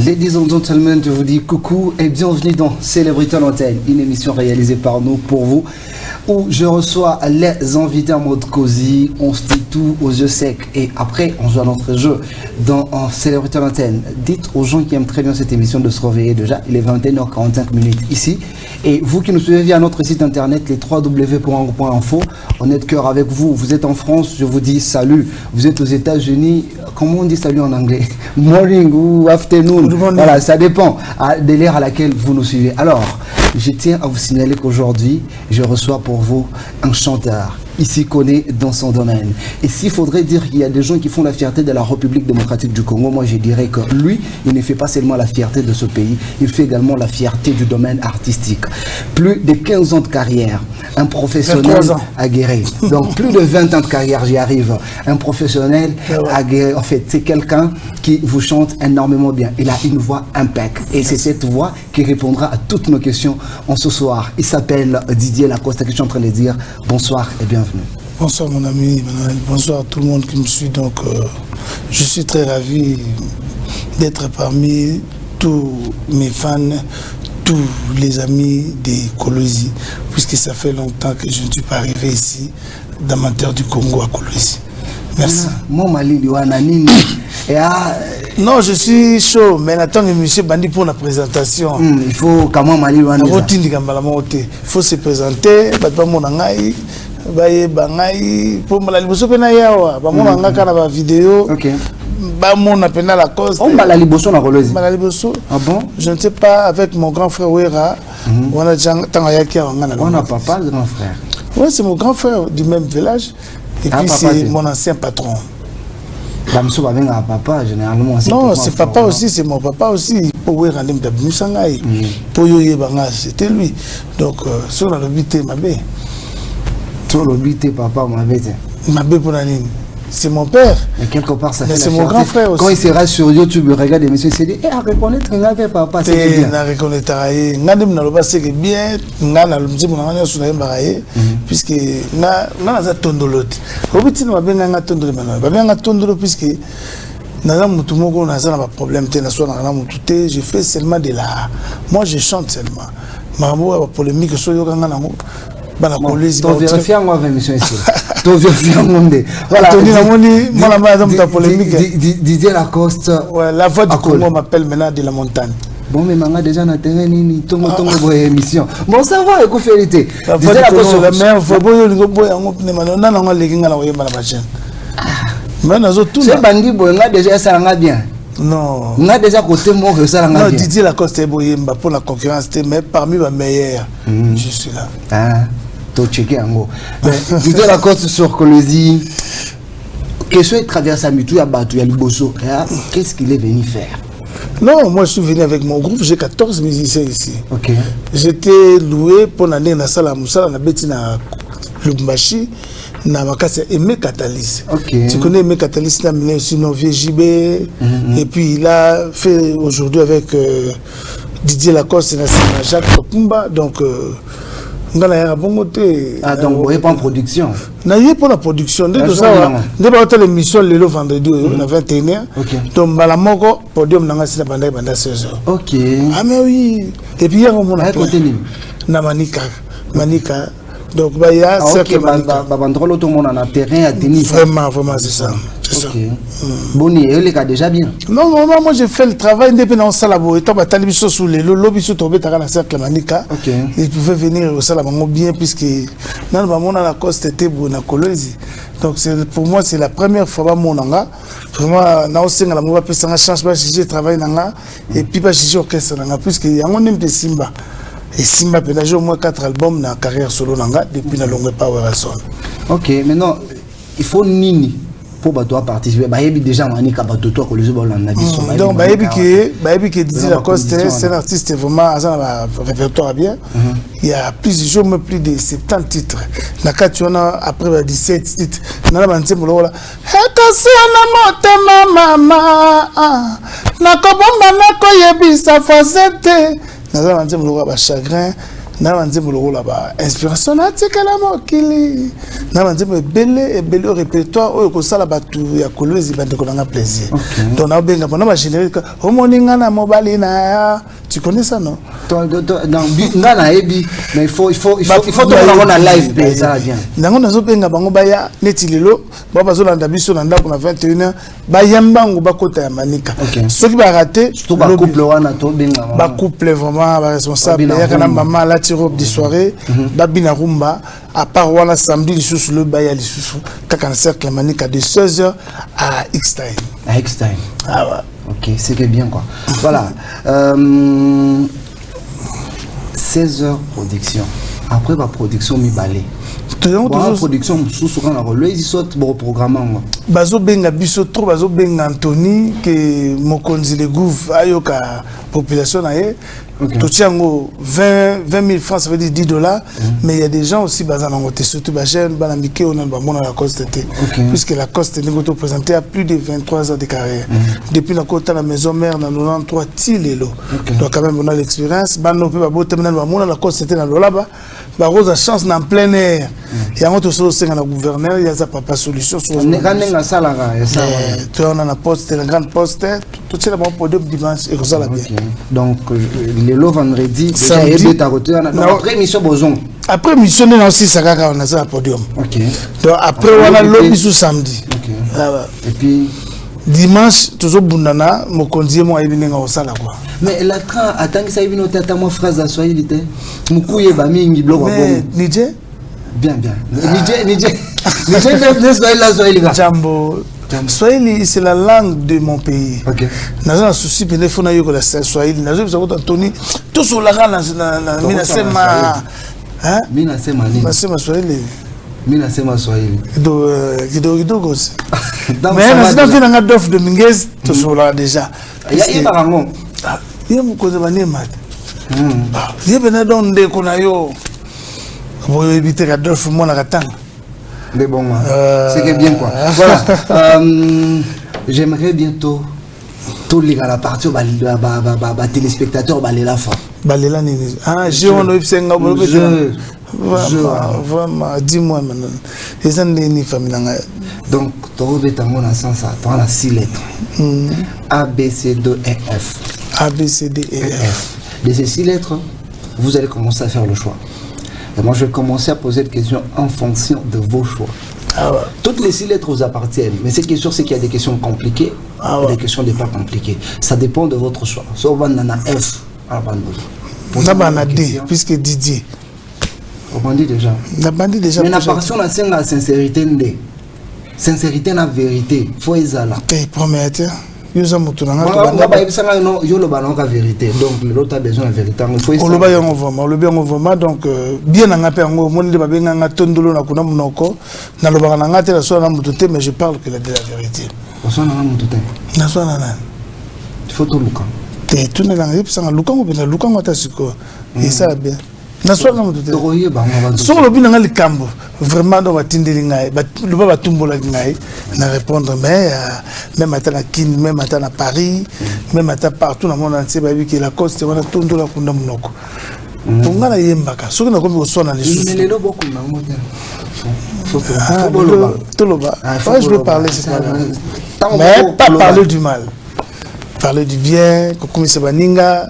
Ladies and gentlemen, je vous dis coucou et bienvenue dans Célébrité à l'antenne, une émission réalisée par nous pour vous, où je reçois les invités en mode cosy, on se dit tout aux yeux secs et après on joue à notre jeu dans Célébrité à l'antenne. Dites aux gens qui aiment très bien cette émission de se réveiller déjà, il est 21h45 ici. Et vous qui nous suivez via notre site internet, les www.ango.info, on est de cœur avec vous. Vous êtes en France, je vous dis salut. Vous êtes aux États-Unis, comment on dit salut en anglais? Morning ou afternoon. Voilà, ça dépend de l'heure à laquelle vous nous suivez. Alors, je tiens à vous signaler qu'aujourd'hui, je reçois pour vous un chanteur. Il s'y connaît dans son domaine. Et s'il faudrait dire qu'il y a des gens qui font la fierté de la République démocratique du Congo, moi je dirais que lui, il ne fait pas seulement la fierté de ce pays, il fait également la fierté du domaine artistique. Plus de 15 ans de carrière, un professionnel aguerri. Donc plus de 20 ans de carrière, j'y arrive. Un professionnel aguerri. En fait, c'est quelqu'un qui vous chante énormément bien. Il a une voix impeccable. Et c'est cette voix qui répondra à toutes nos questions en ce soir. Il s'appelle Didier Lacoste, que je suis en train de dire bonsoir et bienvenue. Bonsoir mon ami, bonsoir à tout le monde qui me suit. Donc, je suis très ravi d'être parmi tous mes fans, tous les amis des Kolwezi, puisque ça fait longtemps que je ne suis pas arrivé ici, d'amateur du Congo à Kolwezi. Merci. Non, je suis chaud, mais attends, monsieur Bandi pour la présentation. Il faut comment Mali il faut se présenter, pour la liboso pena yawa ba mona ngaka na ba vidéo ba mona pena la cause on la liboso na Kolwezi la liboso. Ah bon, je ne sais pas, avec mon grand frère Wera on a tanga yaki ngana on a papa grand frère. Ouais, c'est mon grand frère du même village et puis c'est mon ancien patron. Bamso ba benga papa généralement. Non, c'est papa aussi, c'est mon papa aussi. Pour Wera lim da musangai pour yoye banga c'était lui. Donc sur la lobité mabé. Sur l'obité, papa, c'est mon père. Mais quelque part, ça fait c'est mon grand frère aussi. Quand il sera sur YouTube, il regarde des messieurs, il se dit, à reconnaître un peu, papa, c'est bien. Puisque je fais seulement de l'art. Moi, je chante seulement. Ma polémique sur le Didier Lacoste. La voix du Congo m'appelle maintenant de la montagne. Bon, mais manga déjà na terrain ni tongo émission. Bon, ça va, écoute, vérité. Didier Lacoste la meilleure fois boyo lingo boyo ngo pnema na ngo leginga na oyemba na machine. Mais nazo tout. C'est bandi boyo nga déjà ça nga bien. Non. On a déjà côté mort que ça non, Didier Lacoste est boyemba pour la concurrence, mais parmi les meilleurs, je suis là. Ah, tu checké en gros. Didier Lacoste sur Kolwezi, qu'est-ce qu'il traverse à Mitou, à Batou, à Liboso, qu'est-ce qu'il est venu faire? Non, moi je suis venu avec mon groupe, j'ai 14 musiciens ici. Ok. J'étais loué pour l'année dans la salle à Moussala, na Betina Lubumbashi. Na makasi Aimé Catalyse. Tu connais Aimé Catalyse, il a mené aussi nos VJB. Et puis il a fait aujourd'hui avec Didier Lacoste et Jacques Tokumba. Donc, on a un bon côté. Ah, donc vous n'avez pas en production? Non, il n'y a pas la production. Dès que ça, on a l'émission le vendredi, on a 21h. Donc, la moko, podium, on a 16h. Ok. Ah, mais oui. Et puis, il y a un moment. Manika. Donc, il y a un terrain à tenir. Vraiment, c'est ça. Boni, il est déjà bien. Non, moi j'ai fait le travail indépendant au Salabo. Et tant que tu sous les lobbies sont tombés dans la cercle Manika. Ils pouvaient venir au Salabo bien, puisque dans le moment la Coste était bon à Kolwezi. Donc pour moi, c'est la première fois que je vraiment, aussi la mauvaise personne change pas, j'ai travaillé et puis pas j'ai orchestre puisque il y a un nom de Simba. Et Simba j'ai au moins 4 albums dans la carrière solo depuis la longue Power Son. Ok, maintenant il faut Nini pour participer. Déjà Manika Batoto que les autres donc que Didier Lacoste c'est un artiste vraiment un répertoire bien. Il y a plusieurs mais plus de 70 titres. Na kationa après 17 titres. Na la banze molola. Ekasiana motema mama. Na kobomba na koyebisa facette. Na la banze molola ba chagrin. na banzembo lokola ba inspiration na tikala mokili na banzembo ebele répertoire oyo kosala batu ya kolwezi bande konanga plaisir donc na benga bona ba générique omoninga na mobali na tu connais ça non dans ngana ebi mais il faut to na live pe ça bien nango nazo benga bango baya neti lelo ba bazolanda biso na ndako na 21h bayambango bakota ya manika soki ba raté to ba couple wana to benga ba couple vraiment ba responsable ya kana maman la robe de soirée babina rumba à part wana samedi les sous le baya les sous kaka na cercle manika de 16h à X-Time ah ouais ok c'est bien quoi voilà 16h production après la production mi balé production sous quand la relais ils sortent bon programme bazo benga biso trop bazo benga Anthony que mokonzi le gouv ayoka population na ye Totiango 20 000 francs, ça veut dire $10, mais il y a des gens aussi basés dans côté, surtout Bachène, Banamike, on a la Coste, puisque la Coste est présentée à plus de 23 ans de carrière. Depuis la côte à la maison mère, dans 93 Tilelo. Donc quand même on a l'expérience. Bano peut pas terminer la Coste était dans le là-bas. Rose a chance dans plein air. Il y a un autre solo c'est un gouverneur, il y a pas solution. On est gagné dans ça là. Tu on a la poste, une grande poste, tout ça là bon podium dimanche et ça là bien. Donc les lots vendredi, samedi, après mission besoin. Après mission on a aussi ça on a ça podium. OK. Donc après on a l'autre mission samedi. OK. Et puis dimanche toujours bundana mo kondier mo ayibenga osala quoi. Mais la train attends ça ibino tata mo phrase à Swahili te. Mukuye ba mingi bloc wa bon. Nije? Bien. Nije la Swahili ga. Jambo. Swahili c'est la langue de mon pays. OK. Naza na souci pele fona yoko la Swahili. Nazo bisa ko Tony tout sur la na mina sema hein? Mina sema nini? Nasema Swahili. Mina sema Swahili. Kidogo. Mais na vina nga dof de Minguez to sola déjà. Ya barango. Ya mukoze bane mat. Ya bena donde kona yo. Boyo éviter ka dof mo na katanga. Mais bon, c'est bien quoi. Voilà. J'aimerais bientôt tout les gars la partie téléspectateurs balela fa. Balela nini. Ah, je on a senga vraiment dis-moi maintenant. Et ça n'est famille. Donc tu as mon sens ça, tu as 6 lettres. A B C D E F. A B C D E F. De ces 6 lettres, vous allez commencer à faire le choix. Et moi, je vais commencer à poser des questions en fonction de vos choix. Ah ouais. Toutes les 6 lettres vous appartiennent. Mais ce qui est sûr, c'est qu'il y a des questions compliquées et des questions pas compliquées. Ça dépend de votre choix. Soit on a F, on a D, puisque Didier. On dit déjà. Mais la passion, c'est la sincérité. Sincérité, la vérité. Il faut y aller. Tu promets. Yo le ballon la vérité donc l'autre a besoin de la vérité on le ballon vraiment donc bien en appel ngo mon de babenga nga tondolo na kuna munoko na lo bana ngate la so na mutote mais je parle que la vérité on so na mutote na so na il faut tout luka te tout na nga yipsa nga luka ngo bena luka ngo tasiko et ça bien na so na mutote so lo bina nga likambo vraiment dans batindeli ngai le ba batumbola ngai na répondre mais même à la Kin même à Paris même à partout dans le monde entier ba que la Coste wana tondola kunda munoko tonga na yembaka soki na komi osona les sous mais le beaucoup na mo faut je veux parler mais pas parler du mal parler du bien comme c'est baninga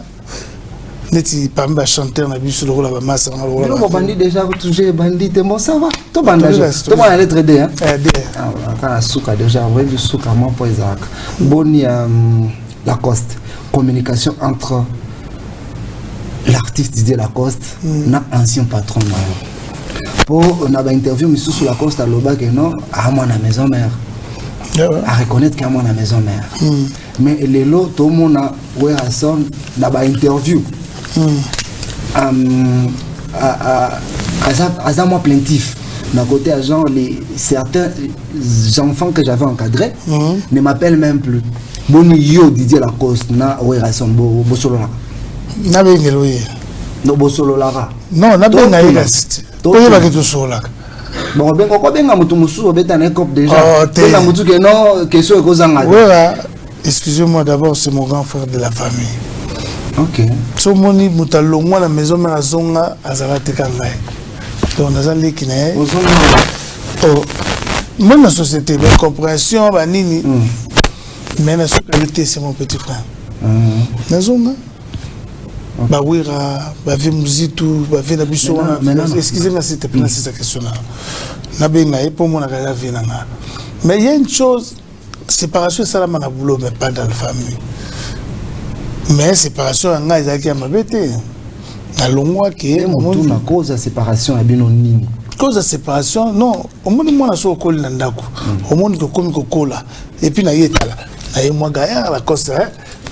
neti parmi les chanteurs na biso le la masse na le la bandit déjà touché bandit bon ça va to bandage to moi aller trader hein quand souka déjà ouais du souka moi pour Isaac boni Lacoste communication entre l'artiste Didier Lacoste na ancien patron pour on a interview monsieur sur Lacoste à Loba que non à moi na maison mère à reconnaître qu'à moi na maison mère mais les lots tout le monde a ouais à son na ba interview à moi plaintif d'un côté agent certains enfants que j'avais encadrés ne m'appellent même plus boni yo Didier Lacoste na oerason bo solo la na bengelo ye no bo solo la non na benga ye to ye ba ke to solo la bon bengo ko benga mutu musu obeta na cop déjà na mutu que non question ko zanga voilà excusez-moi d'abord c'est mon grand frère de la famille OK. So moni mutalongwa na maison mais azonga azala tekangai. Donc dans un qui n'est oh même la société la compréhension ba nini mais la qualité c'est mon petit frère. Nazonga ba wira ba vi muzitu ba vi na biso excusez-moi s'il te plaît c'est cette question là. Na benga et pour mon akala vi na. Mais il y a une chose, séparation ça la mana boulot mais pas dans la famille. Mais séparation en a qui a mabete. Na longwa ke na cause de séparation ya bino nini. Cause de séparation non, au monde moi na so koli na ndako. Au monde ko komi ko kola et puis na yetala. Na ye moi gaya la cause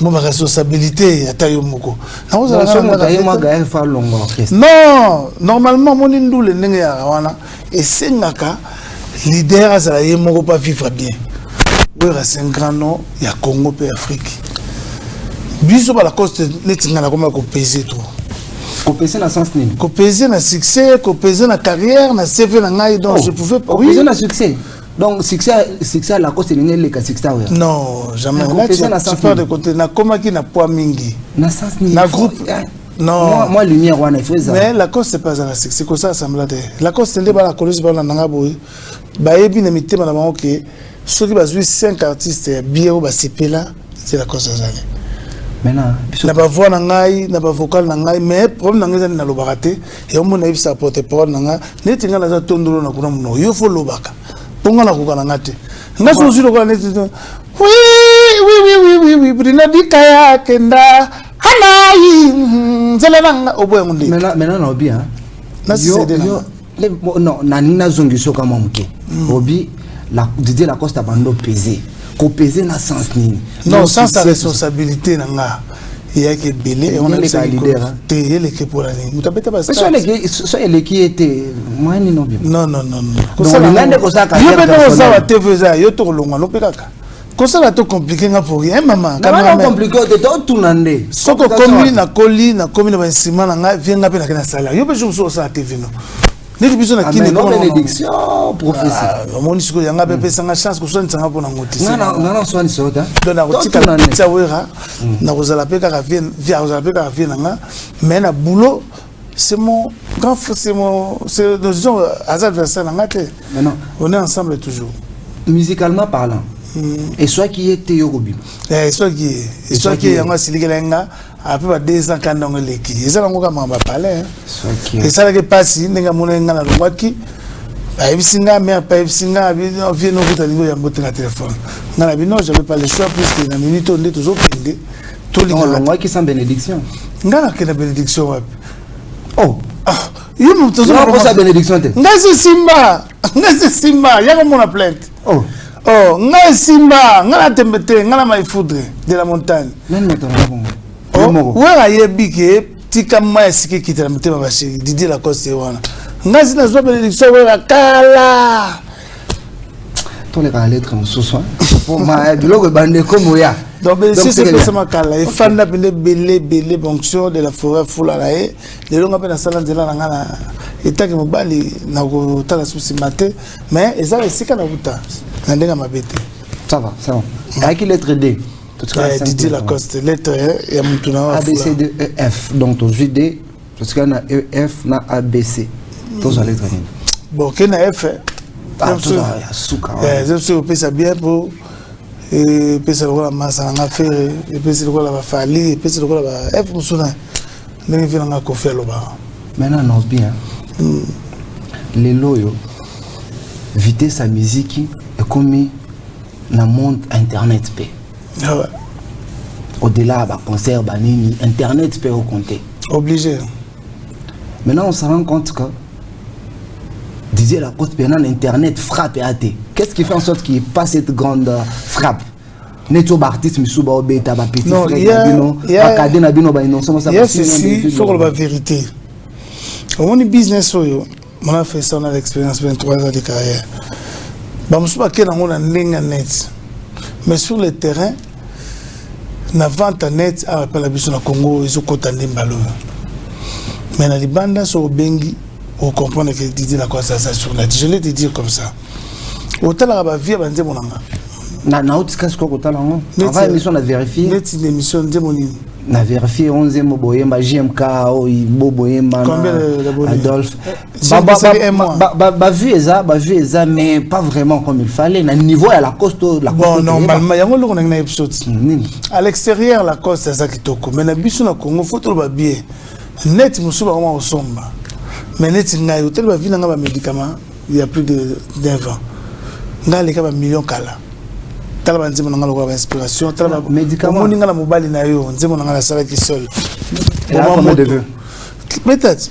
moi ma responsabilité ata yo moko. Na oza na ye moi gaya fa longo orchestre. Non, normalement mon ndule ndenge ya wana esengaka leader azala ye moko pas vivre bien. Wera c'est un grand nom ya Congo pe Afrique. Biso ba la cause netinga na koma ko peser tout. Ko peser na sens nini? Ko peser na succès, ko peser na carrière, na CV na ngai donc je pouvais pas. Oui, peser na succès. Donc succès à la cause ni le ka succès ouais. Non, jamais. Là tu parles de côté na koma ki na poids mingi. Na sens nini? Na groupe. Non. Moi lumière wana fait ça. Mais la cause c'est pas ça c'est comme ça semblait. La cause c'est ba la collège ba na nga boy. Ba yebi na mitema na bango ke ceux qui bazui 5 artistes bien ou ba sipela, c'est la cause ça. Maintenant, na ba voix na ngai, na ba vocal na ngai, mais problème na ngai na lobaka te, et on mona ibisa porte parole na nga, neti nga na za tondolo na kuna muno, yo fo lobaka. Ponga na kuka na ngate. Nga so zilo kwa neti. Oui, brina dikaya kenda. Hanai, zela na oboye ngundi. Maintenant na obi hein. Na cédé non, na nina zongiso kama mke. Obi la Didier Lacoste bando peser. Ko peser na sens nini? Non, sans sa responsabilité na nga. Il y a que belé et on a les leaders. T'es les que pour l'année. Mutabeta pas ça. So les qui était moi ni non bien. Non. Donc l'ande ko ça ka. Yo beto ça wa TV za yo to longa no pekaka. Ko ça la to compliqué nga pour rien maman. Quand compliqué de to tunande. Soko komi na koli na komi na basima na nga vienga pe na kana sala. Yo be je so ça TV no. Neti biso na kini non bénédiction professeur. Mon discours yanga be pesa nga chance ko so ntanga pona ngoti. Non so ni soda. Donc na kotika na tsawera na kozala pe ka via kozala pe ka via nga mais na boulot c'est mon grand c'est nous disons Azad Versailles nga te. Non. On est ensemble toujours. Musicalement parlant. Et soit qui était Yorubi. Soit qui yanga siligelenga après 2 ans quand on les qui ça on va m'en parler et ça que passe ninga mona ngana longwaki ayibisinga mais pas ayibisinga vient no vita lingo ya mbote na téléphone ngana bino j'avais pas le choix puisque na minute on est toujours pendé tout linga longwaki sans bénédiction ngana que la bénédiction wapi oh yo mo toujours pas sa bénédiction te ngasi simba yako mona plainte oh ngai simba ngana tembete ngana mai foudre de la montagne non ouais yebi ke tika ma esiki kitela mutema bashi Didier Lacoste wana ngazi na zo bénédiction ouais kala to le ka lettre mususu pour ma biloko bande comme ya donc c'est ça ma kala et fanda belé fonction de la forêt fulala et les longa pe na sala nzela ngana etaki mobali na ko tala susi matin mais eza esika na buta na ndenga mabete ça va c'est bon avec lettre D. Didier Lacoste, lettre E, et Moutuna. A, B, C, D, E, F. Donc, tu as D, parce qu'il y a E, F, na A, B, C. Tu as lettre E. Bon, qu'il y a F. Tu as souka. Je sais ça bien pour. Et puis, c'est le rôle de Massa, on a fait. Et puis, c'est le rôle de Fali. Et puis, c'est le rôle de F. Moussouna. Mais il vient de faire le bas. Maintenant, non, bien. Les loyaux, vite sa musique est comme dans le monde internet. Ah ouais. Au-delà bah concert banini internet peut compter obligé. Maintenant on se rend compte que Didier Lacoste pendant internet frappe à thé. Qu'est-ce qui fait en sorte qu'il passe cette grande frappe? Neto artiste misuba obeta ba petit frère bino ba cadena bino ba innocent ça va si faut que la vérité. On est business yo. On a fait ça on a l'expérience 23 ans de carrière. Ba musuba ke na ngona ndinga net. Mais sur le terrain, na vente net à la biso na Congo, ils ont contandé mbalo. Mais na libanda so bengi, on comprend que Didier Lacoste ça sur net. Je l'ai dit comme ça. Autant la ba vie banze monanga. Na outika ce ko tala ngo. On va émission na vérifier. Net une émission de moni. na vérifier 11e boyemba JMK o boyemba Adolphe ba vu eza mais pas vraiment comme il fallait na niveau à la costo la bon normalement yango loko na episode à l'extérieur la coste ça kitoko mais na biso na Congo faut to ba bien net musuba kama osomba mais net ngai hôtel ba vina nga ba médicaments il y a plus de 9 ans ngai ka ba million kala tala ba nzimo nga lokwa ba inspiration tala ba médicaments moni nga na mobali na yo nzimo nga la sala ki sol comment de vue peut-être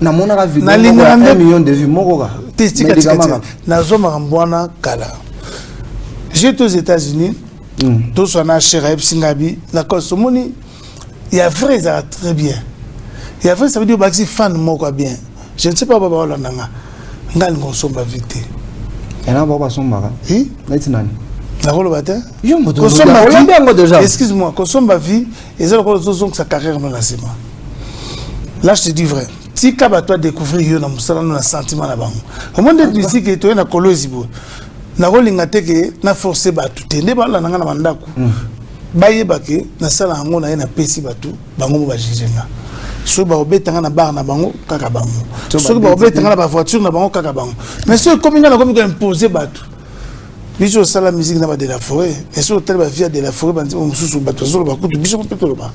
na mona ka vidéo 1 million de vues moko ka médicaments na zoma mbwana kala j'étais aux États-Unis tout ça na chéra Singabi na cause moni il y a vrai ça très bien il y a vrai ça veut dire que fan moko bien je ne sais pas baba wala nanga ngal ngosomba vite et là baba somba oui maintenant la rôle bata yo moto kosomba déjà excuse-moi kosomba vie et ça le zone sa carrière dans la semaine là je te dis vrai si kaba toi découvrir yo na musala na sentiment na bango au monde de musique et toi na kolozibo na rolinga teke na forcer batu te nde bala nanga na mandako bayeba ke na sala ngo na pesi batu bango ba jijenga so ba obetanga na bar na bango kaka bango so ba obetanga na ba voiture na bango kaka bango mais so comme nga na comme imposer batu biso sala musique na ba de la forêt et so tel ba via de la forêt bandi mususu batu zo ba kutu biso peut-être ba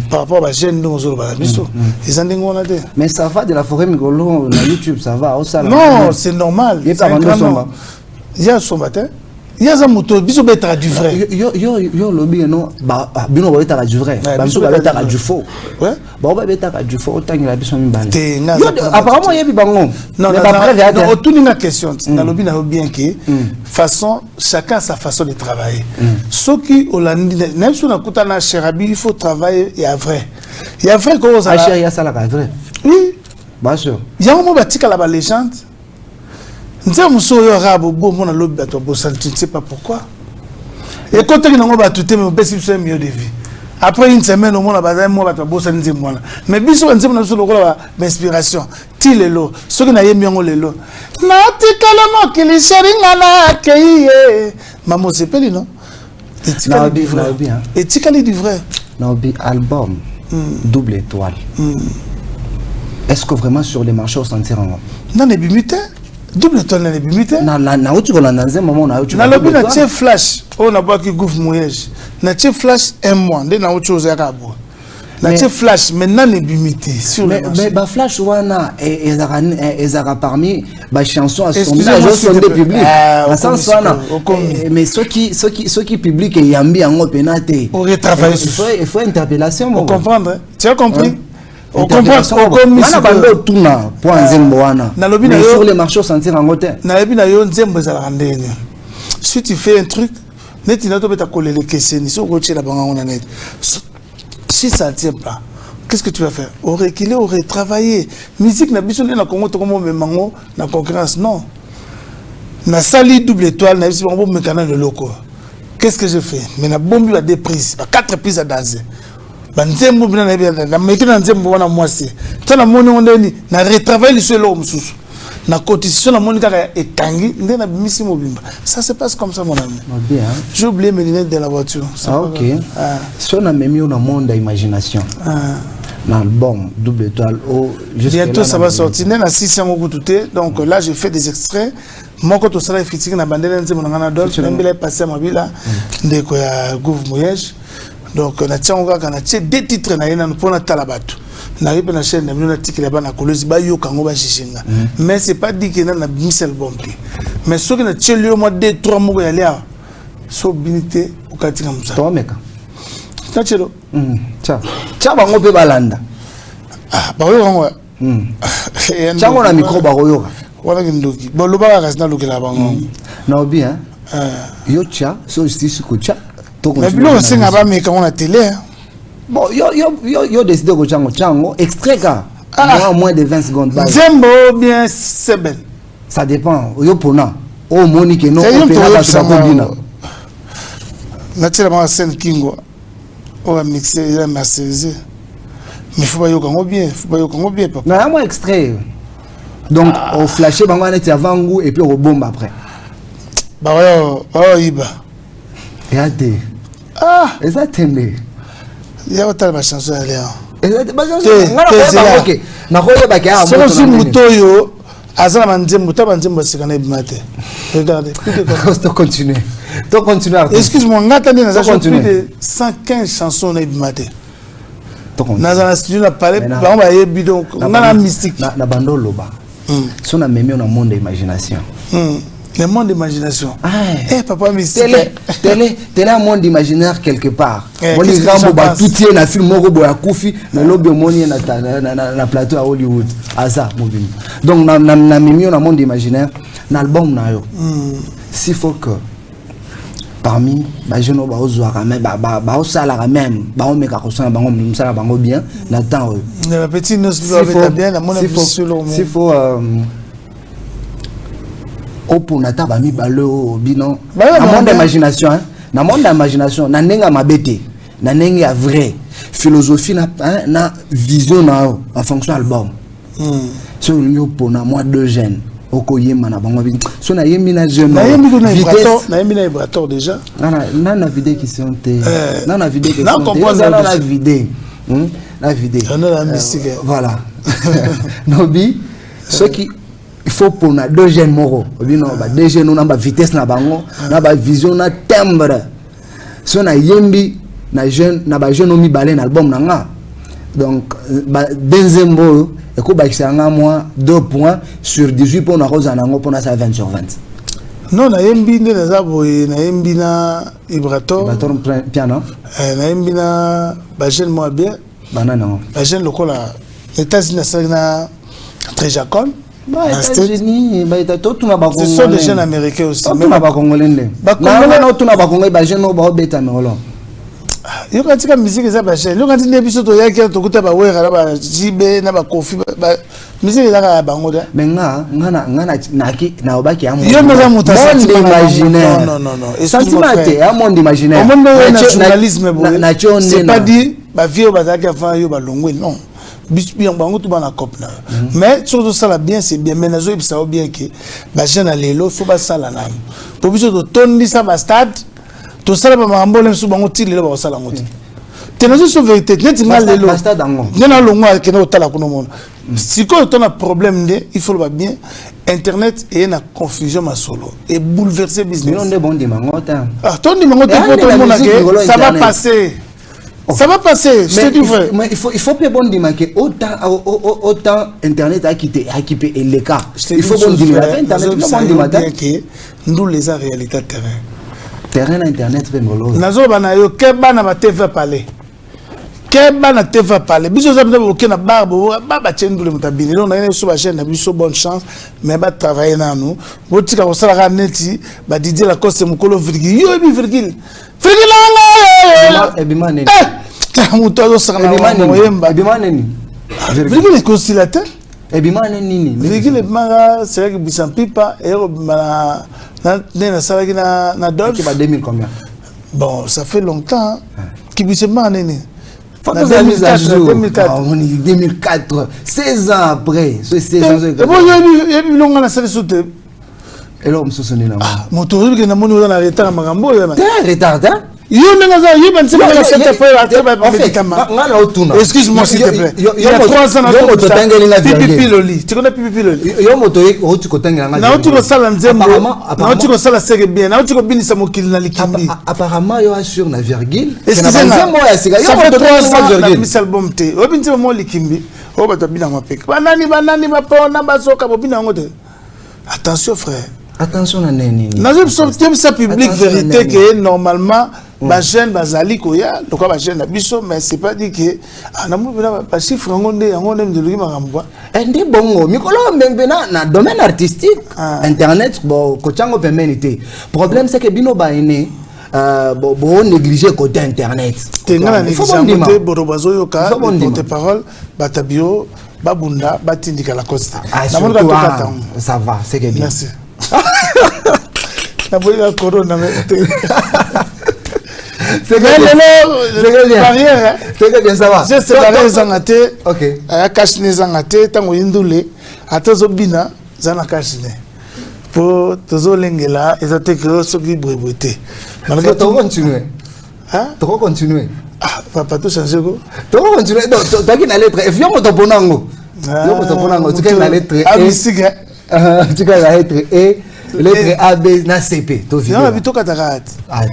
par rapport à jeune nous zo ba biso ils en ngona te mais ça va de la forêt migolo na YouTube ça va au sala non c'est normal il y a son matin il y a un moto biso beta du vrai yo lobby non ba bino beta du vrai ba biso beta du faux ouais ba beta du faux autant la biso mi bande apparemment yebi bango non non autour une question na lobby na bien que façon chacun sa façon de travailler ceux qui olandi même si on a kutana Cherabi il faut travailler il y a vrai que ça il y a ça la vrai oui bien sûr il y a un mot batika la légende. Nzembo yo rabo bo mona lobi bato bosan tu ne sais pas pourquoi. Et quand tu n'as pas tout mais besi c'est mieux de vie. Après une semaine au mona bazai mo bato bosan nzembo na. Mais biso nzembo na so lokola inspiration. Ti lelo, so ki na yemi ngo lelo. Na tikala mo kili sharinga na keiye. Mamo sepeli non? Et tikali du vrai. Et tikali du vrai. Naobi album double étoile. Est-ce que vraiment sur les marchés au sentir en non les bimite double étoile na les bimite na uti ko na nze moment na uti na lobi na tie flash on a pas qui gouf moyege na tie flash un mois nde na uti oza ka bo na tie flash maintenant les bimite sur mais ba flash wana ezaka parmi ba chansons à son de public à sens wana mais ceux qui public et yambi yango penate on retravailler sur il faut interpellation on comprendre tu as compris on comprend sur les marchés sentir en côté si tu fais un truc net il n'a pas collé les questions si ça tient pas qu'est-ce que tu vas faire aurait qu'il aurait travaillé musique n'a besoin de Congo comme mango na concurrence non na sali double étoile na bon mécanique de loco qu'est-ce que je fais mais na bombe à deux prises 4 prises à danser banzembo bina na bien na mekina nzembo wana mwasi tana moni ondeni na retravailler sur l'homme sous na cotisation na moni kaka etangi ndé na bimisi mobimba ça se passe comme ça mon ami bien j'ai oublié mes lunettes de la voiture OK so na memi na monde d'imagination na album double étoile bientôt ça va sortir na 600 ko touté donc là je fais des extraits moko to sala fitiki na bandela nzembo na ngana dol mbela passé à mabila ndeko ya Gouv Moyege. Donc na tchanga kana tche deux titres na yena pona talabatu na ripe na chaîne na titre là na kolozi ba yo kango ba shishinga mais c'est pas dit que na bisel bombe mais ce que na tche le mois 2 3 mois ya lia so binité o katinga musa to meka tachelo cha bango pe balanda ba yo ngo chango na micro ba yo wala kindoki bo lo ba ka sina lokela bango na obi yo cha so justice ko cha. Mais bien, c'est un peu comme la télé. Bon, yo décidé que chango extrait moins de 20 secondes. Zembo bien c'est ben. Ça dépend. Yo pona. O moni que non on peut pas ça combina. Naturellement scène kingo. On va mixer et masteriser. Mais faut pas yo kango bien, papa. Non, moi extrait. Donc au flasher bango net avant goût et puis au bombe après. Bah ouais, iba. Regardez. Exactement. Il y a autant de chansons à l'air. C'est si Moutoyo, Azana Mandim, Moutabandim, c'est regardez. Continue. Excuse-moi, on a plus de 115 chansons à Ibimate. Nazana studio na parlé, on va y bidon, on a la mystique. Na bando loba. Si on a même un monde d'imagination. Le monde d'imagination. Eh papa mystique. Télé un monde imaginaire quelque part. On les rambo ba tout tient na film moko boya kufi na lobby moni na plateau à Hollywood. Ça mobile. Donc na mimi un monde imaginaire na album na yo. S'il faut que parmi les jeunes qui ont salaire même, on met bien, la petite nous bien, la monnaie s'il faut pour nata ba mi balo binon na monde d'imagination na monde d'imagination na nenga mabete na nenga vrai philosophie na vision na en fonction album so yo pour na moi deux jeunes okoyema na bango bi so na yemi na jeune na yemi na vibrator déjà na vidéo qui sont na vidéo qui sont na vidéo la vidéo la mystique voilà nobi ceux qui il faut pour na deux jeunes moro bino ba deux jeunes na ba vitesse na bango na ba vision na timbre so na yembi na jeune na ba jeune mi balé na album na nga donc deuxième bo et ko ba moi 2 points sur 18 pour na rosa nango pour na 20 sur 20 non na yembi ne na boy na yembi na vibrator piano na yembi na ba jeune moi bien banana ba jeune lokola États-Unis na très jacob États-Unis, ce sont des jeunes américains aussi. Même pas congolais. Congolais, jeunes au bêta molo. Yo quand tu as musique ça ba jeune. Yo quand tu n'es to ya ki to kuta ba wera ba jibe na ba kofi ba musique za ka bango da. Mais na na obaki amu. Yo meza monde imaginaire. Non. Sentiment un monde imaginaire. Au monde nationalisme c'est pas dit ba vieux ba za ka fa yo ba longwe non. Bien bango tout bana cop na mais surtout ça la bien c'est bien mais nazo ibisa bien que ba jeune lelo faut ba sala na pour biso to tondi ça ba stade to sala ba mambo le su bango tili le ba sala ngoti te nazo so vérité net ngal lelo nena longwa ke na tala kuno mona si ko to na problème de il faut le ba bien internet et na confusion ma solo et bouleverser business non de bon dimanche tondi mango te pour tout le monde ça va passer. Ça va passer, je te dis vrai. Mais il faut pas bon dire que autant internet a quitté les cas. Il faut bon dire que nous les a réalité terrain internet fait molo. Nazo bana yo ke bana ba TV parler. Ke bana TV parler. Biso za bana ke na barbo ba tchendule mutabini. Donc na so ba chaîne na biso bonne chance mais ba travailler na nous. Botika ko sala ka neti ba Didier Lacoste mukolo virgule. Yo bi virgule. Virgule ebima neni. Mutozo sala ebima neni. Virgule conciliateur. Ebima neni. Virgule manga c'est vrai que bisan pipa et na sala na Dolph. Qui va 2000 combien? Bon, ça fait longtemps qui bisan neni. Faut que ça mise à jour. 2004, 16 ans après. 16 ans. Et bon, il y a eu longtemps na sala soute. Et là on se sonne là. Moto que na moni na retard magambo. Retard hein? Excuse-moi s'il te plaît. Il y a 3 ans tu connais Pipi apparemment il y a sur la virgule. Excusez-moi. Ça fait 3 ans attention frère. Attention à neni. Ça public vérité que normalement ba jeune bazali koya donc ba jeune biso mais c'est pas dit que na mu ba chiffre ngonde de lui makambo. Ndi bongo mikolo mbena na domaine artistique internet bon kochango permenité. Problème c'est que bino ba ene bon négliger côté internet. Tenga négliger borobazo yoka porte parole batabio babunda batindika la costa. Ça va, c'est que bien. Merci. La boîte de corona. C'est bien. Barrière. C'est bien, ça va. Je sais barrière zangate. Ok. Aya kashine zangate tango indule. Atazo bina zana kashine. Pour tozo lengela ezate que soki bwebwete. Tu continuer. Hein? Tu continuer. Ah, papa tout changer quoi. Toi continuer toi qui na lettre F yo moto bonango. Yo moto bonango tu na lettre E. Ah musique. Tu na lettre E. Lettre A B na CP to viens. Non, mais toi katakat. Ah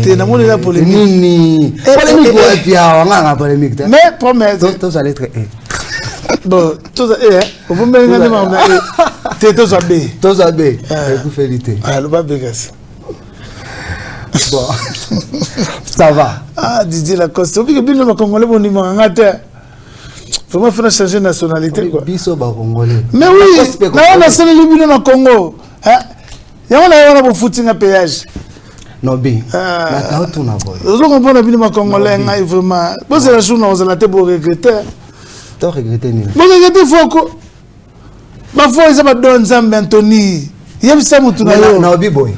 t'es na moni la polémique. Nini. Polémique quoi pia nga polémique. Mais promets. Toi sa lettre E. Bon, tout ça on peut même demander t'es tout ça B. Tout ça B. Vous féliciter. Ah, le bas bégas. Bon. Ça va. Ah, Didier Lacoste. Vous voyez que bien le Congolais bon niveau en terre. Vraiment faire changer de nationalité quoi. Biso ba Congolais. Mais oui, na nationalité bien au Congo. Hein? Ya on a bon footing à péage. Non bi. Na ta tout na boy. Vous comprenez bien le Congolais ngai vraiment. Bon c'est la chose on a été pour regretter. Tu regretter ni. Bon regretter faut ko. Ba faut ils ba don Nzambe Anthony. Yem sa mutu na yo. Na bi boy.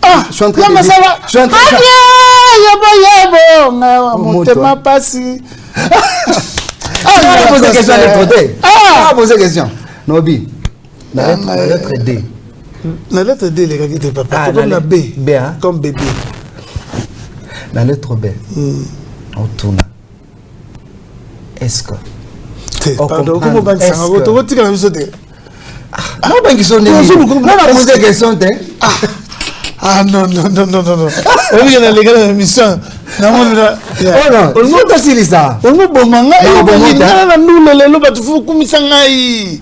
Ah, je suis en train de dire. Je suis en train de dire. Ah, poser question à l'autre D. Ah, poser question. Nobi. La lettre D. La lettre D, les gars, qui étaient papa. Comme la B. B, hein? Comme bébé. La lettre B. On tourne. Est-ce que. Pardon, comment on va dire ça? On va dire que ça. Ah, non, ben, qui sont nés. On va poser question, hein? Ah non. On vient de l'égal de l'émission. Non, on faut aussi ça. On va bon manga. Nous les lois tu faut comme ça ngai.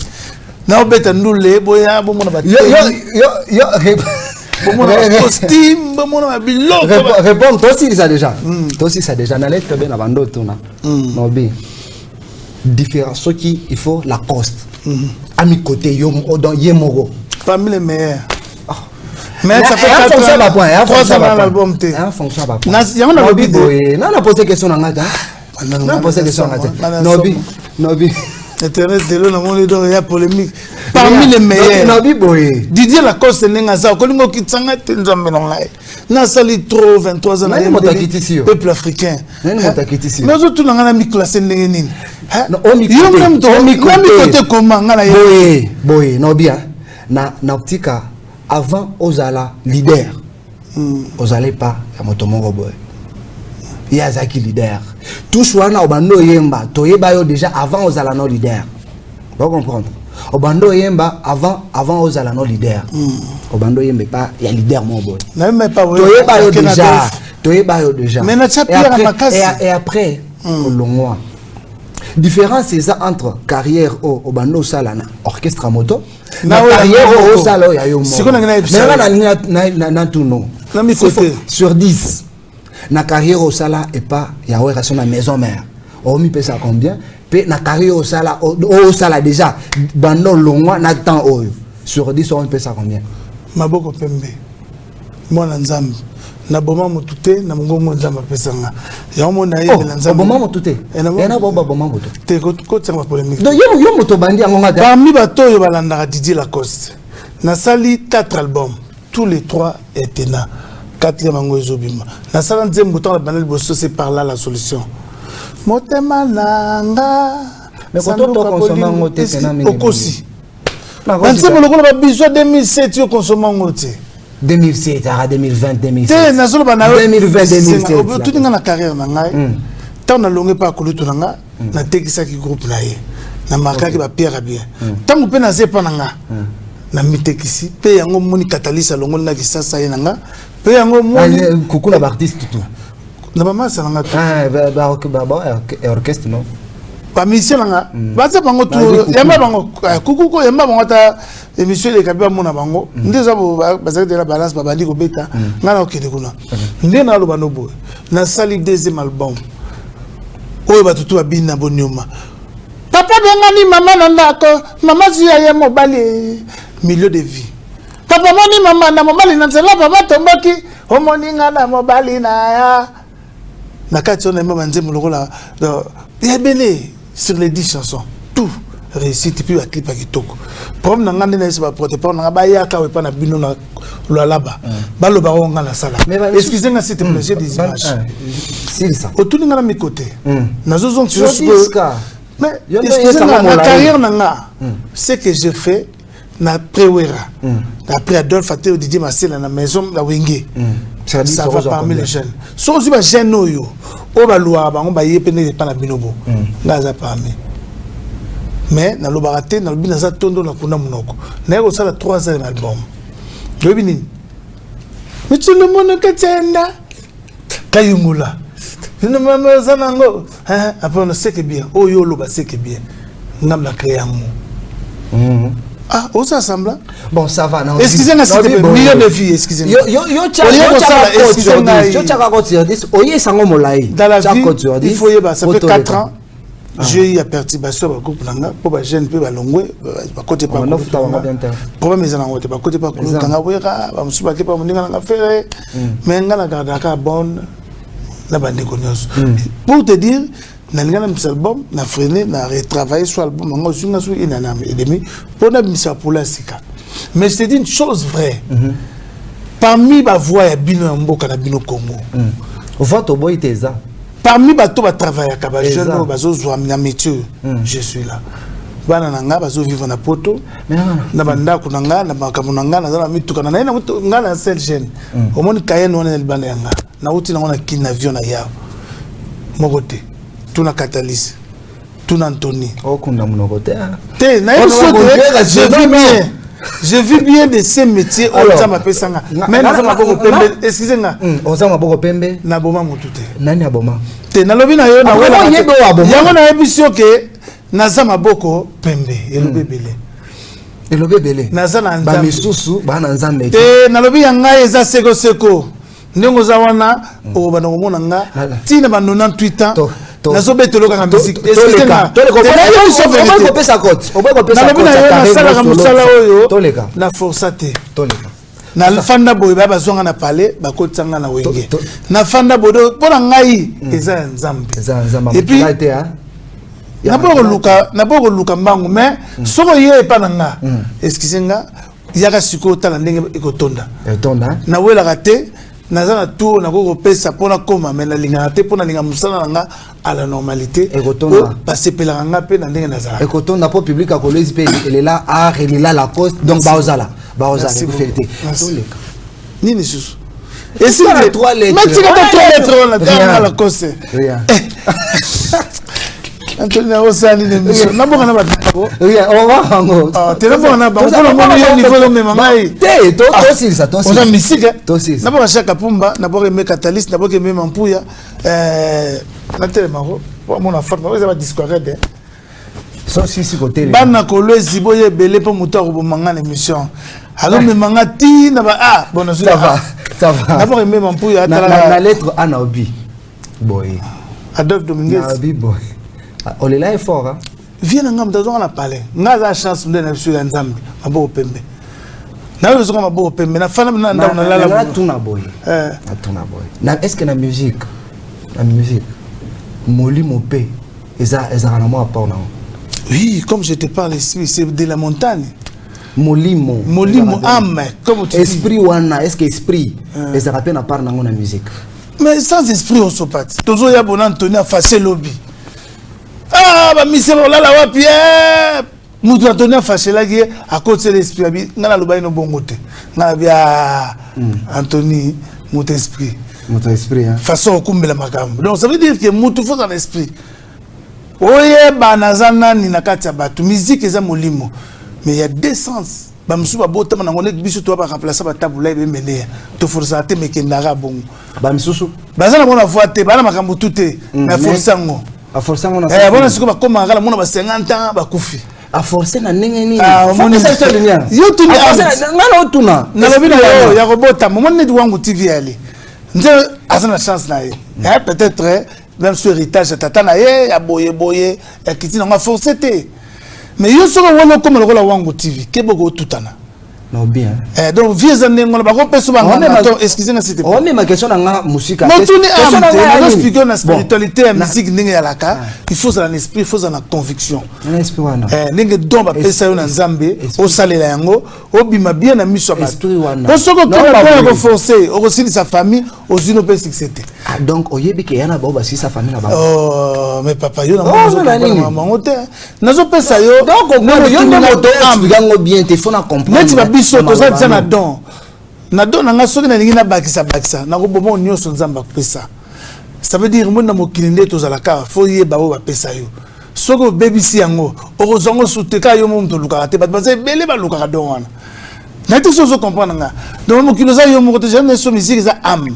Non bête nous les boya bon mon abattu. Yo bon mon costume bon mon habillon. Réponds toi aussi ça déjà. Toi aussi ça déjà. N'allez te bien avant d'autres na. Non bien. Différence qui il faut la coste. À mi côté yo dans yemoro. Parmi les meilleurs. Mais ça fait 4 ans à point, hein, 3 ans dans l'album T. Hein, fonction à point. On a vidéo. Non, on a posé question dans ngata. On a posé question dans ngata. Nobi. Internet de l'eau, on a eu une polémique. Parmi les meilleurs. Nobi boy. Didier Lacoste nengaza, kolingo kitsanga tenzambe nongai. Na sali trop 23 ans na peuple africain. Mais surtout na ngana mi classé ndenge nini. Non, on mi côté comment ngana boy, Nobi na optika avant Ozala leader. Ozala pas ya motomongo boy. Yazaki leader. Tout choix na obando yemba, toyeba yo déjà avant Ozala no leader. Vous comprendre? Obando yemba avant Ozala no leader. Obando yemba pas ya leader mon boy. Même pas toyeba yo déjà. Mais na tchapia na makasi. Et après olongwa. Différence c'est ça entre carrière au bando salana orchestre moto na carrière au salo ya yo mo. Mais na tout non. Sur 10 na carrière au sala et pas ya relation na maison mère. On mi pesa combien? Pe na carrière au sala déjà bando longwa na temps oyo. Sur 10 on pesa combien? Maboko pembe. Mwana Nzambe. Na boma mutute na mungongo Nzamba pesanga ya mona yebela Nzamba boma mutute ena boba boma mutu te ko tsanga polémique donc yo moto bandi angonga parmi bato yo balanda Didier Lacoste na sali 4 albums tous les 3 étaient là 4e ango ezobima na sala nzembo temps la banal bosso c'est par là la solution motema nanga mais quand on consomme ngote tena mini okosi na nzembo lokola ba biso 2007 yo consomme ngote 2007 à 2020 2007 2020 2007 tout na carrière na ngai tant na longue pas kolutu na nga na tekisa ki groupe na ye na marquaki ba Pierre bien tant pe na zepa na nga na mitekisi pe yango moni catalyse longo na kisasa ye na nga pe yango moni kuku na artiste tout na mama sa nga orchestre non ba mission nga ba za bango tout yamba bango kuku ko yamba bango ta émission les kabia mona bango ndeza ba za de la balance ba bandi ko beta ngana okede kuna ndé na lo banobo na sali 2e album oyo batutu abina bonyoma papa bengani mama na ndako mama si ya mobali milieu de vie papa moni mama na mobali na nzela papa tomboki omoninga na mobali na ya na kati on aime banze molokola ya bele sur les 10 chansons tout réussite puis la clip à kitoko problème na ngande na ese ba protocole na ba ya ka we pa na bino na lo laba ba lo ba nga na sala excusez-moi s'il te plaît j'ai des images c'est ça autour na mi côté na zozo mais excusez-moi la carrière na ce que j'ai fait na prewera après Adolphe Até Didier Marcel na maison la Wenge ça va parmi les jeunes. So aussi ba jeune oyo, o ba loi ba on ba yepene pas na binobo. Ngaza parmi. Mais na lo baraté na lo binaza tondo na kuna munoko. Na yo sala 3 ans album. Le bini. Mais tu le monde que tienda. Kayungula. Nous maman zanango. Après on sait que bien. Oyo lo ba sait que bien. Ngam la créer amour. Ah, on s'assemble. Bon, ça va. Excusez-moi, s'il te plaît. Millions de filles, excusez-moi. Dans la vie, il faut y avoir. Ça fait 4 ans. J'ai eu la perturbation de groupe Nanga pour les jeunes, pour les longues, pour côté pas. Pour mes amis, pour côté pas. Pour Nanga, pour me souhaiter pas mon dingue à faire. Mais Nanga garde la bonne la bande pour te dire. Na linga na album na freiner na retravailler sur album ngo sunga su inana et demi pour na misa pour la sika. Mais je te dis une chose vraie. Parmi ba voix ya bino mboka na bino Congo. Votre boy teza. Parmi ba to ba travailler ka ba jeune ba zo zwa na métier. Je suis là. Bana nanga ba zo vivre na poto. Na banda ku nanga na makamu nanga na za mituka na na nga na seul jeune. Au monde kayen wana le bana yanga. Na uti na wana kin avion na ya. Mogote. Tout na Catalyse, tout na Anthony. Oh, qu'on a mon côté. Je vis bien de ces métiers. On m'appelle ça. Mais excusez-moi. On s'en va beaucoup pembe. Na boma motute. Nani aboma. Te na lobi na yo na wela. Yango na ebiso ke na zama boko pembe. Elobe bele. Elobe bele. Na zana nzambe. Ba misusu ba na nzambe. Te na lobi yanga eza seko seko. Ndongo za wana o bana komona nga. Tina ba 98 ans. Nazo betelo ka musique. Excusez-moi. On peut sa cote. On peut sa cote. Na sala ka musala oyo. Na forçate. Toleka. Na fanda boy ba bazonga na palais ba kotsanga na wenge. Na fanda bodo pona ngai eza nzambe. Eza nzambe. Et puis na boko luka mbangu mais soko ye pa nanga. Excusez-moi. Yaka siko tala ndenge ekotonda. Etonda. Na wela raté. Nazana tout na ko pesa pona koma mais na linga te pona linga musala nga à la normalité passer pela nga pe na ndenge nazala ekotonda pour public à collège pe elle est là à elle est là la cause donc baozala fierté toleka nini susu et si les 3 lettres mais tu as 3 lettres on la cause rien Anthony Osani de mission na boka na batako rien on va ngo téléphone na bango na mo niveau de memangai te to aussi ça to aussi on musique to aussi na boka chaka pumba na boka me catalyst na boka me mampuya na télémaro pour mon enfant moi ça va discorder so si côté bana kolezi boye belé pour muto ko manga émission alors me manga ti na ba bon ça va na boka me mampuya na lettre anaobi boy Adolphe Dominguez anaobi boy on est là fort hein viens ngam dans la palais ngaza chance de na sur nzambe mabo pembe na besoin mabo pembe na fana na la tuna boy na est-ce que la musique molimo pe eza na moi pas non oui comme je te parle ici c'est de la montagne molimo âme comme tu esprit wana est-ce que esprit eza rappelle na part na ngona musique mais sans esprit on se pat tozo ya bon Anthony a fâché lobby ba miselo la wapi mutu Anthony a fâché la qui à cause de l'esprit abi ngana loba ino bongote ngana bia Anthony mutu esprit hein façon okumbela makambo donc ça veut dire que mutu faut un esprit oye banazana ni nakati ya batu musique eza molimo mais il y a deux sens ba musu ba bota na ngone biso to ba remplacer ba tabula e bemele to forza te mekendara bongo ba misusu bazana bona voix te bana makambo tuté na forza ngo a forcer ngo na bona siko ba koma ngala mona ba 50 ans ba kufi a forcer na ndenge nini moni ça c'est lumière yo tu ngala otuna na lobina yo ya robota momone wangu TV ali nde azana chance na ye peut-être même sur héritage tata na ye ya boye ya kitina nga forcer te mais yo soko wona comme le wangu TV keboko tutana non bien donc vieux années ngona ba ko peso ba ngana excusez-moi c'était on met ma question na musique question na expliquer na spiritualité la musique ndenge ya laka il faut ça l'esprit il faut ça la conviction l'esprit wana ndenge donc ba pesa yo na nzambe o salela yango o bima bien na miso ba esprit wana ko soko ko ko forcer o sili sa famille o zino pe succès donc oyebi ke yana ba si sa famille na ba mais papa yo na mo te nazo pesa yo donc yo ne moto expliquer bien te faut na comprendre so to ça na don na don nga soki na lingi na bakisa na ko bomo nyonso nzamba pesa. Ça veut dire mon na mokilinde to zalaka fo yeba o ba pesa yo. Soko BBC yango orozongo suteka yo mo to luka te ba bele ba luka don wana. Na te so comprendre nga. Donc mokiloza yo mo to jamais so musique za am.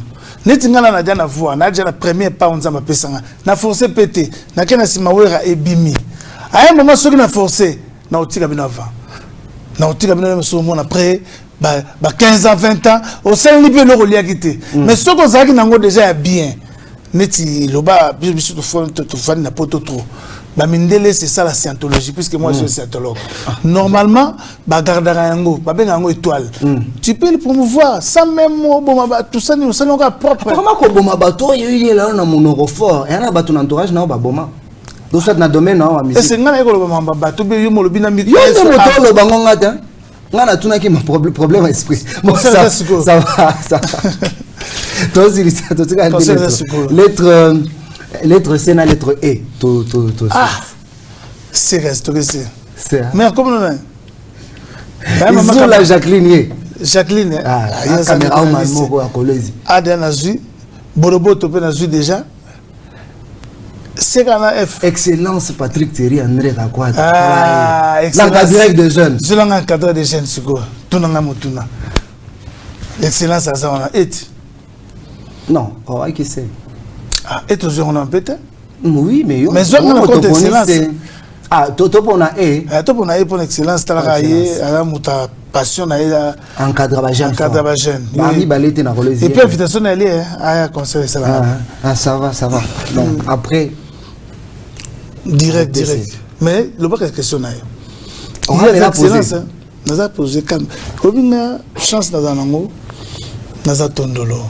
Neti ngala na jana voix na jana premier pas on zamba pesa nga. Na forcer pété na kena simawera ebimi. À un moment soki na forcer na otika bino avant. Na otika bino so mon après ba 15 ans 20 ans au sein li pe le relia quitté. Mais ce qu'on zaki nango déjà bien. Neti loba biso to fan na poto trop. Bah mindele c'est ça la scientologie puisque moi je suis scientologue. Normalement bah gardera yango bah ben yango étoile. Tu peux le promouvoir sans même mot bon tout ça nous ça nous propre. Comment ko boma bato il est là na monofort et na bato entourage na ba boma. Donc ça na domaine na musique. C'est ngana ko lo ba bato be yo mo lo bina mi. Yo mo to lo bango ngata. Ngana tuna ki ma problème esprit. Bon ça va. Toi il est lettre C na lettre E. Ah. C'est reste que c'est. Mais comment on a? Ils la Jacqueline. Jacqueline. Ah, la caméra au moko à Kolezi. Ada na zu. Borobo topé na zu déjà. C'est kana F. Excellence Patrick Thierry André Kakwata. Ah, excellence. L'encadreur des jeunes. Je l'encadreur des jeunes siko. Tunanga mutuna. L'excellence à ça on a et. Non, oh, qui c'est? Ah, et toujours on a peut-être. Oui, mais yo. Mais je on a excellence. Ah, toto pour na e. Ah, toto pour na e pour excellence talaye, ala muta passion na e encadreur jeune. Encadreur jeune. Mami balete na Kolezi. Et puis invitation na aller à conseil ça là. Ah, ça va. Donc après direct. Mais le pas question na. On a la excellence. Nous a posé comme une chance dans nango. Naza tondolo.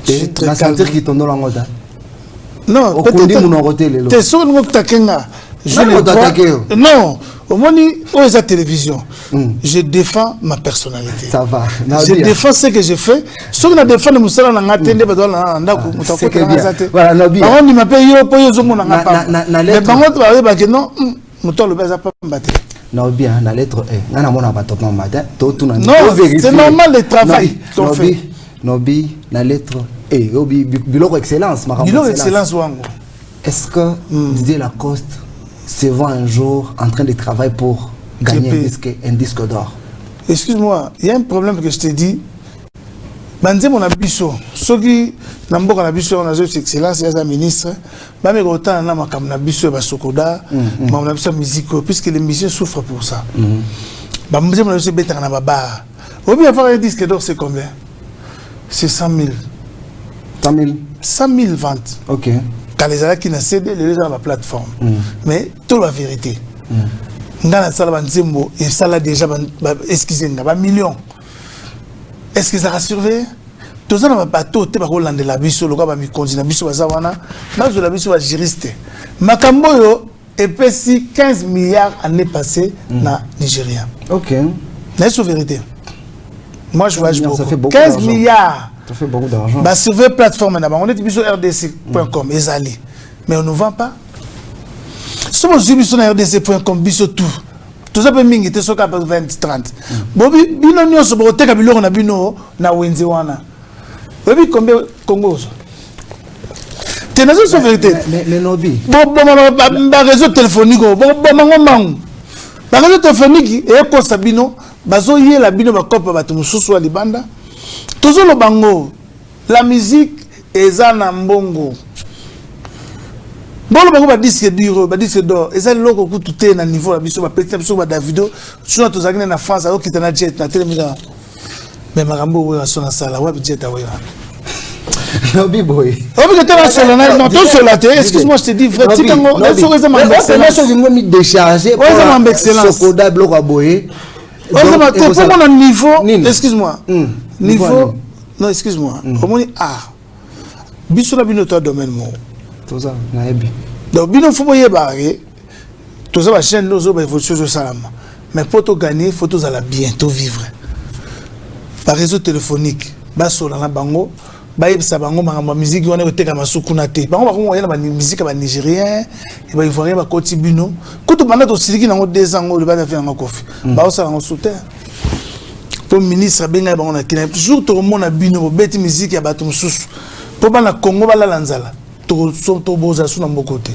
Je suis très sentir qui tondolo ngoda. Non, peut-être. T'es sûr que takenga. Non, au moins aux télévision. Je défends ma personnalité. Ça va. Je défends ce que je fais. Si on a défendu Moussala na ngatende badala na ndako mutakote na ngazate. Voilà, Nobi. On ni m'appelle yo po yo zo mona ngapa. Mais bango ba ba que non, mutolo beza pas mbaté. Non bien, la lettre E. Ngana mona ba top matin, to tout na. Non, c'est normal le travail. Nobi, la lettre E. Obi biloko excellence, ma biloko excellence wango. Est-ce que Didier Lacoste se voit un jour en train de travailler pour gagner un disque d'or? Excuse-moi, il y a un problème que je te dis. Banze mon abisso, ceux qui n'ont pas l'abisso, on a joué excellence, il y a un ministre. Mais mais autant on a comme l'abisso, bah Sokoda, on a abisso musique, puisque les musiciens souffrent pour ça. Banze mon abisso bête en baba. Au bien avoir un disque d'or, c'est combien? C'est 100 000. 100 000. 100 000 ventes. Ok. Quand les gens qui n'ont cédé, les gens à la plateforme. Mais toute la vérité. Dans la salle, et ça là déjà, excusez-moi, millions. Est-ce que ça va surveiller? Tout ça, on va pas tout, tu vas Hollande la biso, le gars va me continuer, la biso va zawana, là je la biso va juriste. Makamboyo est payé 15 milliards l'année passée na Nigeria. Ok. C'est la vérité. Moi je vois beaucoup. 15 milliards. Ça fait beaucoup d'argent. Bah sur les plateformes, on est sur rdc.com, Ezali. Mais on ne vend pas. Si on est sur rdc.com, biso tout. Tout ça peut mingi te soka 20 30. Bobi bino nyonso boteka biloko na bino na wenze wana. Bobi combien Congo. T'es dans une vérité. Mais Nobi. Ba réseau téléphonique, ba réseau téléphonique et ko sabino bazo yela bino ba kopa ba tumususu wa libanda. Tozo lo bango. La musique eza na mbongo. Bon, le disque dur, le disque d'or, et ça, le logo coûte tout na niveau, la biso, la petite biso, la Davido, sur tous les en France, alors qu'il y a un jet, la télévision. Mais Marambo, oui, à son salle, ouais, jet, ouais. Non, biboy. Oh, mais tu es sur la non, sur la télé, excuse-moi, je te dis, vrai, tu es comme ça, c'est ma excellence. C'est une chose déchargée. Ouais, c'est ma excellence. Sokoda, bloc à boyer. Ouais, c'est ma pour mon niveau, excuse-moi. Niveau, non, excuse-moi. Au moins, biso la binoto domaine, moi. Tout ça, naebi. Donc, bien, il faut pas tout ça, la chaîne, nous avons évolué sur ça. Mais pour tout gagner, il faut tout aller bientôt vivre. Par réseau téléphonique, basso dans la bango, ça bango, ma musique, on est au thé à ma soukounate. Bango, on est la musique à nigérien, et ben il faut rien à côté bino. Quand on a aussi qui n'a pas 2 ans, le bas de faire un coffre. Bah, ça en soutien. pour ministre benga ba on a kina toujours tout le monde a bino beti musique ya bato mususu pour ba na Congo ba la lanzala to so to boza su na mbokote.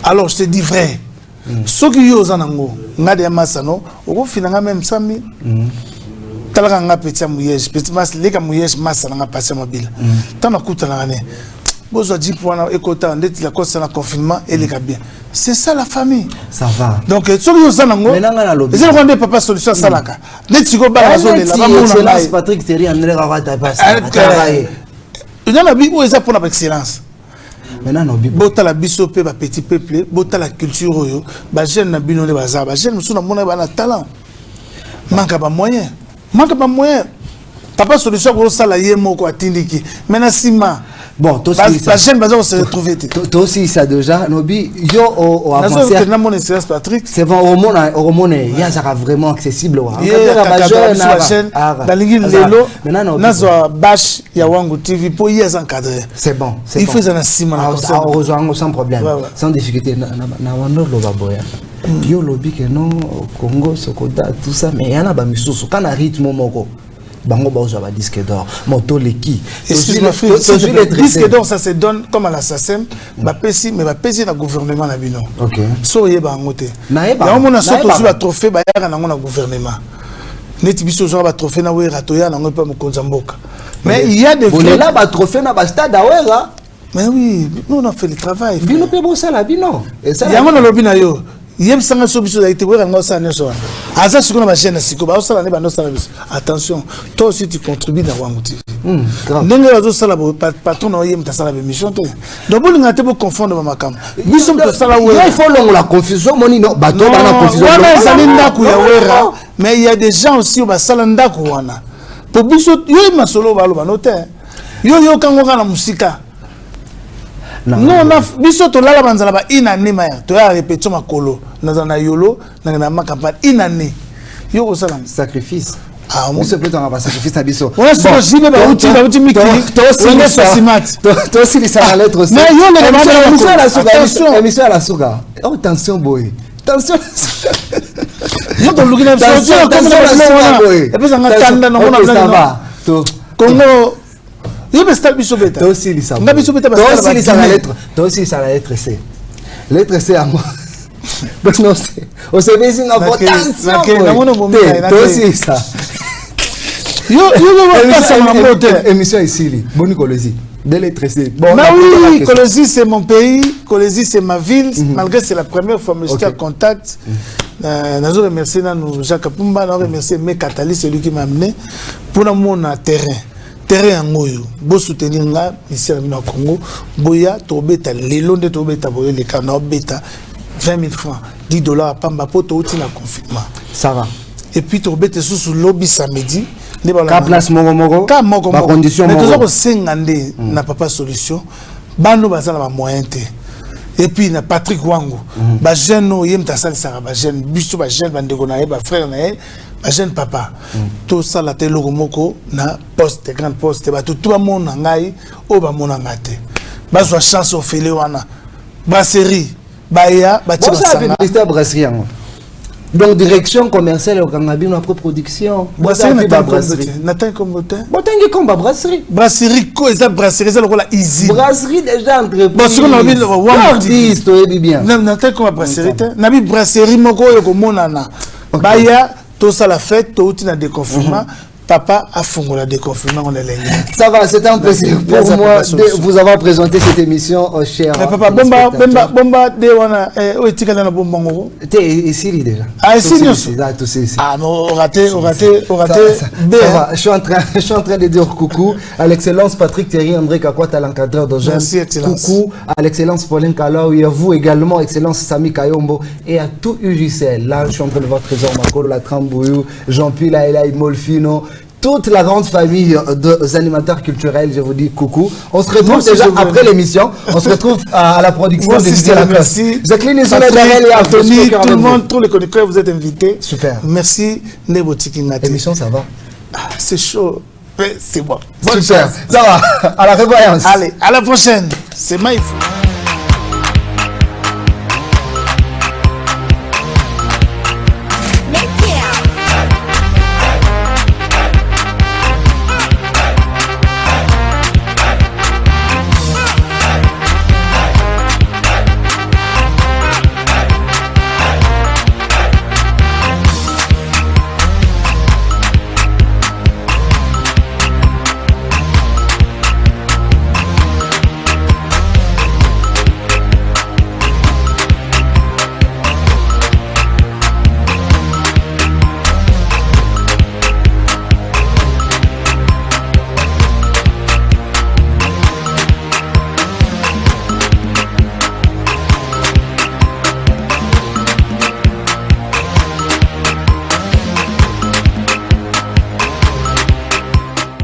Alors je te dis vrai ce qui yo zanango ngade ya masano oko finanga même 100 000 talaka nga petit mouillage petit mas leka mouillage masana nga passer mobile tana kuta na ne bozo dit pour na ekota ndeti la cause na confinement et les bien c'est ça la famille ça va donc ce qui yo zanango et c'est le papa solution salaka ndeti ko ba zo le la excellence Patrick Terry André Rawata passe travailler il y a la bible où ça pour la excellence. Maintenant no bible bota la biso pe ba petit peuple bota la culture oyo ba jeune na bino le bazar ba jeune musu na mona ba na talent manque pas moyen papa solution pour ça la yemo ko atindiki maintenant sima bon toi aussi la jeune bazar se retrouver toi aussi ça déjà nobi yo au avancé na mon excellence Patrick c'est bon au monde il y a ça vraiment accessible wa ba jeune balingi lelo nazo bash ya wangu TV pour y encadrer c'est bon il faut ça sima na rejoindre sans problème sans difficulté na wando lo baboya yo lobi que non Congo Sokoda tout ça mais yana ba misusu kana rythme moko bango bazo ba disque d'or moto leki excuse-moi le disque d'or ça se donne comme à l'assassin ba pesi mais ba pesi na gouvernement na bino OK so ye ba ngote na mona so to ba trophée ba yaka na ngona gouvernement neti biso zo ba trophée na we ratoya na ngopa mokonza mboka mais il y a des là ba trophée na ba stade awera mais oui nous on a fait le travail bino pe bossa la bino et ça ya ngona lobi na yo yem sanga so biso daité wera ngosa ne so aza sikona ba chaîne siko ba osala ne ba no sala biso attention toi aussi tu contribues dans Wangu TV ndenge bazo sala bo patron na yem ta sala be mission te donc bo linga te bo confondre ba makam biso to sala wera il faut long la confusion moni no bato ba na confusion wana sali ndaku ya wera mais il y a des gens aussi ba sala ndaku wana po biso yo masolo ba lo ba no te yo kango kana musika non na biso to lala banzala ba inane maya to ya répétition makolo na yolo na ma campagne inane yo ko sala sacrifice ah on se peut en avoir sacrifice na biso on se jibe ba uti miki to aussi les ça lettre aussi mais yo le demande émission à la souga oh attention boy attention yo to lugina so comme ça boy et puis ça ngata na ngona ça va to Congo il y a des biso beta toi aussi ça na biso beta toi aussi ça la lettre toi aussi ça la lettre C à moi non c'est on se met une importance toi aussi ça yo émission ici boni Kolezi de lettre C bon oui Kolezi c'est mon pays Kolezi c'est ma ville malgré c'est la première fois que j'étais en contact nous remercier Jacques Pumba nous remercier Mekatali celui qui m'a amené pour mon terrain ngoyo bo soutenir nga ici na Congo boya to beta lelo nde to beta boya le kana beta 20 000 francs $10 pamba poto uti na confinement ça va et puis to beta sous lobby samedi ne ba place moko ba condition moko mais to sengande na papa solution bano bazala ba moyen te et puis na Patrick Wangu ba jeune yem ta sala sara ba jeune biso ba jeune bandeko na ye ba frère na ye ba jeune papa tout ça la télé moko na poste grande poste ba tout ba mona ngai o ba mona ngate ba so chance au félé wana brasserie ba ya ba ti ba sanga ministère brasserie donc direction commerciale au Kangabi na production brasserie n'atteint comme hôtel botangi comme brasserie ko eza brasserie ça lokola easy brasserie déjà entreprise bon ce qu'on a vu artiste to bien n'atteint comme brasserie na bi brasserie moko yo ko monana ba ya tout ça la fête tout na déconfinement papa a fondé la déconfinement on est là ça va c'est un plaisir pour moi de vous avoir présenté cette émission cher papa bomba de wana o etika na bomba ngo te ici déjà ah ici ah non raté je suis en train de dire coucou à l'excellence Patrick Terry André Kakwata l'encadreur de jeunes coucou à l'excellence Pauline Kalaou et à vous également excellence Sami Kayombo et à tout UJCL là je suis en train de voir Trésor Makolo la Trambouyou Jean-Pierre Laila Molfino toute la grande famille des animateurs culturels, je vous dis coucou. On se retrouve déjà après l'émission. On se retrouve à la production de Didier Lacoste. Jacqueline et Anthony, tout le monde, tous les chroniqueurs, vous êtes invités. Super. Merci, Nebotiki Nati. L'émission, ça va? C'est chaud, mais c'est bon. Super. Ça va. À la revoyance. Allez, à la prochaine. C'est Maïf.